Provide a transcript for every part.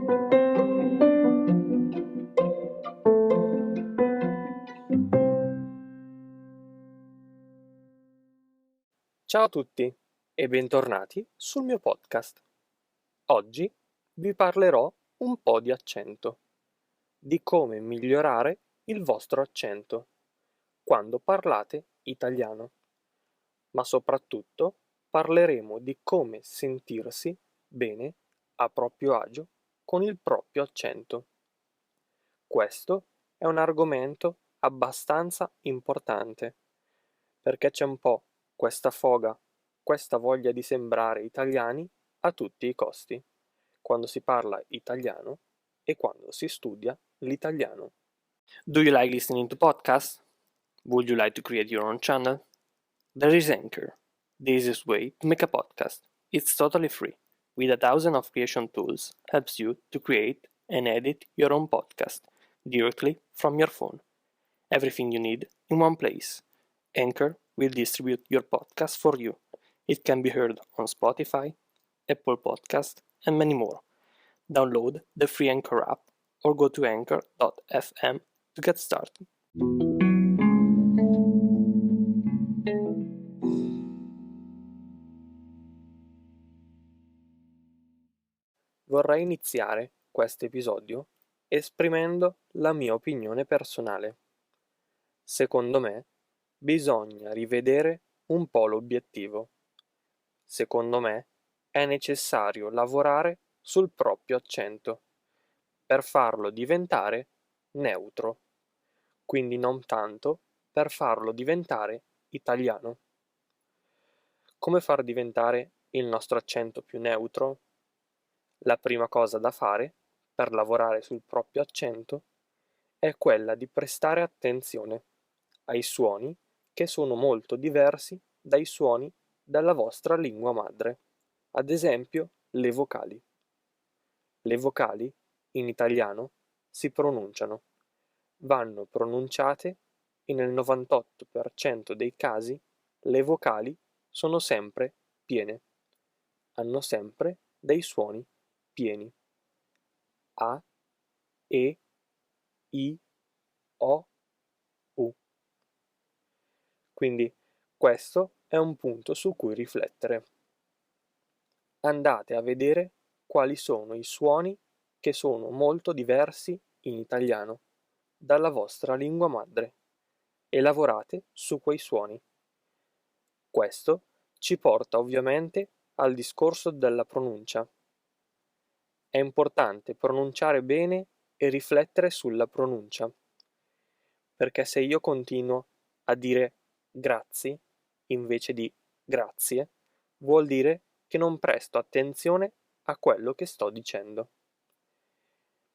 Ciao a tutti e bentornati sul mio podcast. Oggi vi parlerò un po' di accento, di come migliorare il vostro accento quando parlate italiano, ma soprattutto parleremo di come sentirsi bene a proprio agio con il proprio accento. Questo è un argomento abbastanza importante perché c'è un po' questa foga, questa voglia di sembrare italiani a tutti i costi, quando si parla italiano e quando si studia l'italiano. Do you like listening to podcasts? Would you like to create your own channel? There is Anchor, the easiest way to make a podcast. It's totally free. With 1,000 of creation tools, helps you to create and edit your own podcast directly from your phone. Everything you need in one place. Anchor will distribute your podcast for you. It can be heard on Spotify, Apple Podcast, and many more. Download the free Anchor app or go to anchor.fm to get started. Vorrei iniziare questo episodio esprimendo la mia opinione personale. Secondo me, bisogna rivedere un po' l'obiettivo. Secondo me, è necessario lavorare sul proprio accento per farlo diventare neutro, quindi non tanto per farlo diventare italiano. Come far diventare il nostro accento più neutro? La prima cosa da fare per lavorare sul proprio accento è quella di prestare attenzione ai suoni che sono molto diversi dai suoni della vostra lingua madre, ad esempio le vocali. Le vocali in italiano si pronunciano, vanno pronunciate e nel 98% dei casi le vocali sono sempre piene, hanno sempre dei suoni pieni. A, E, I, O, U. Quindi questo è un punto su cui riflettere. Andate a vedere quali sono i suoni che sono molto diversi in italiano dalla vostra lingua madre e lavorate su quei suoni. Questo ci porta ovviamente al discorso della pronuncia. È importante pronunciare bene e riflettere sulla pronuncia, perché se io continuo a dire grazie invece di grazie, vuol dire che non presto attenzione a quello che sto dicendo.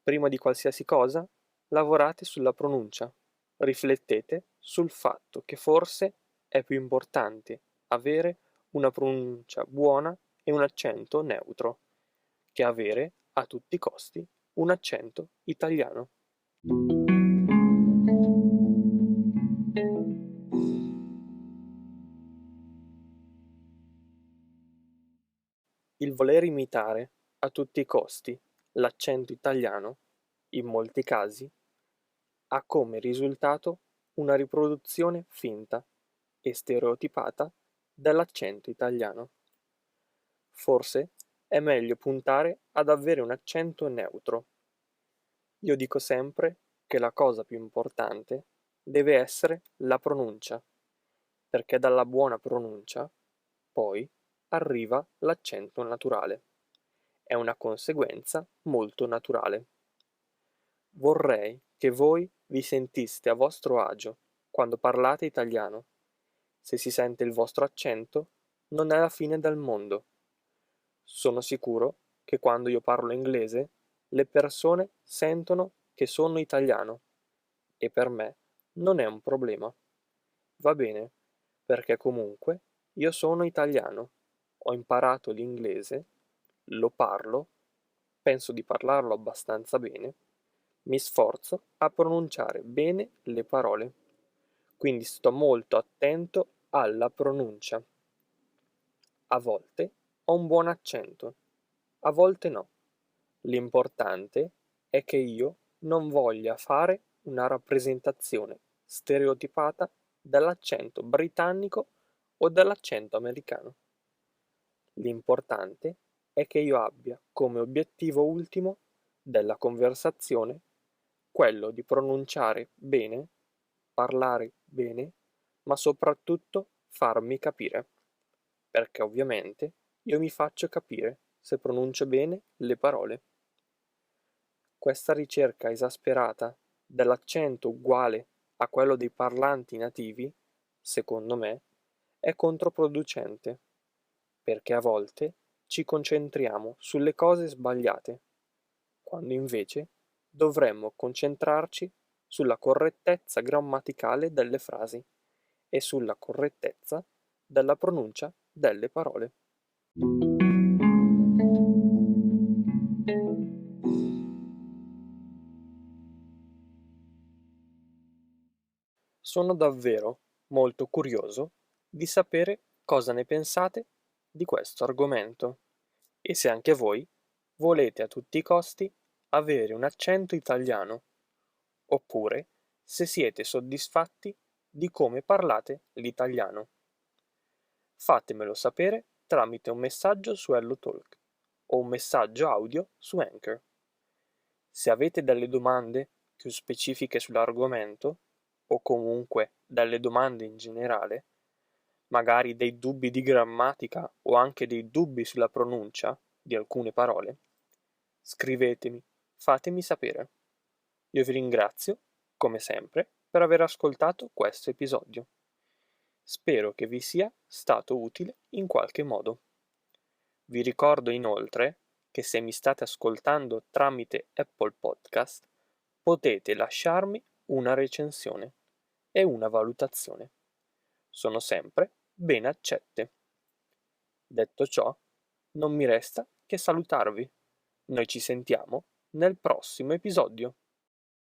Prima di qualsiasi cosa, lavorate sulla pronuncia, riflettete sul fatto che forse è più importante avere una pronuncia buona e un accento neutro che avere a tutti i costi un accento italiano. Il voler imitare a tutti i costi l'accento italiano, in molti casi, ha come risultato una riproduzione finta e stereotipata dell'accento italiano. Forse è meglio puntare ad avere un accento neutro. Io dico sempre che la cosa più importante deve essere la pronuncia, perché dalla buona pronuncia poi arriva l'accento naturale. È una conseguenza molto naturale. Vorrei che voi vi sentiste a vostro agio quando parlate italiano. Se si sente il vostro accento, non è la fine del mondo. Sono sicuro che quando io parlo inglese, le persone sentono che sono italiano e per me non è un problema. Va bene, perché comunque io sono italiano, ho imparato l'inglese, lo parlo, penso di parlarlo abbastanza bene, mi sforzo a pronunciare bene le parole, quindi sto molto attento alla pronuncia. A volte ho un buon accento, a volte no, L'importante è che io non voglia fare una rappresentazione stereotipata dell'accento britannico o dell'accento americano. L'importante è che io abbia come obiettivo ultimo della conversazione quello di pronunciare bene, parlare bene, ma soprattutto farmi capire, perché ovviamente io mi faccio capire se pronuncio bene le parole. Questa ricerca esasperata dell'accento uguale a quello dei parlanti nativi, secondo me, è controproducente, perché a volte ci concentriamo sulle cose sbagliate, quando invece dovremmo concentrarci sulla correttezza grammaticale delle frasi e sulla correttezza della pronuncia delle parole. Sono davvero molto curioso di sapere cosa ne pensate di questo argomento e se anche voi volete a tutti i costi avere un accento italiano, oppure se siete soddisfatti di come parlate l'italiano. Fatemelo sapere tramite un messaggio su HelloTalk o un messaggio audio su Anchor. Se avete delle domande più specifiche sull'argomento, o comunque delle domande in generale, magari dei dubbi di grammatica o anche dei dubbi sulla pronuncia di alcune parole, scrivetemi, fatemi sapere. Io vi ringrazio, come sempre, per aver ascoltato questo episodio. Spero che vi sia stato utile in qualche modo. Vi ricordo inoltre che se mi state ascoltando tramite Apple Podcast, potete lasciarmi una recensione e una valutazione. Sono sempre ben accette. Detto ciò, non mi resta che salutarvi. Noi ci sentiamo nel prossimo episodio.